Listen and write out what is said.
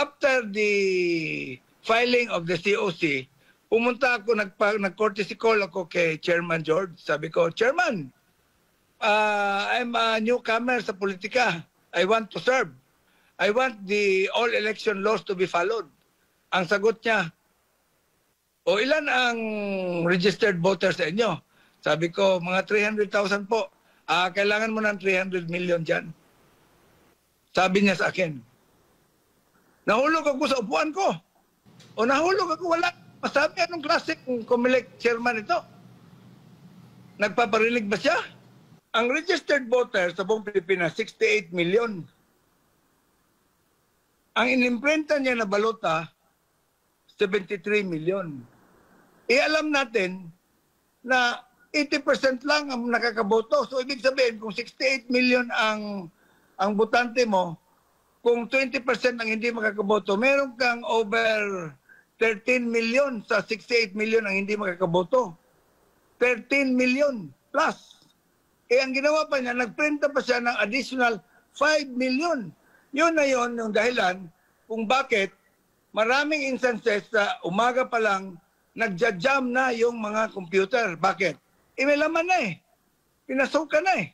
after the filing of the COC, pumunta ako, nag-courtesy call ako kay Chairman George. Sabi ko, Chairman, I'm a newcomer sa politika. I want to serve. I want the all election laws to be followed. Ang sagot niya, o ilan ang registered voters sa inyo? Sabi ko, mga 300,000 po. Kailangan mo ng 300 million dyan. Sabi niya sa akin. Nahulog ako sa upuan ko. O nahulog ako, wala. Masabi, anong klase kung COMELEC chairman ito? Nagpaparinig ba siya? Ang registered voters sa buong Pilipinas, 68 million. Ang inimprenta niya na balota, 73 million. Alam natin na 80% lang ang nakakaboto. So, ibig sabihin, kung 68 million ang botante mo, kung 20% ang hindi makakaboto, meron kang over 13 million sa 68 million ang hindi makakaboto. 13 million plus. Ang ginawa pa niya, nagprinta pa siya ng additional 5 million. Yun na yun, yung dahilan kung bakit maraming instances sa umaga pa lang, nagja-jam na yung mga computer. Bakit? May laman na eh. Pinasukan na eh.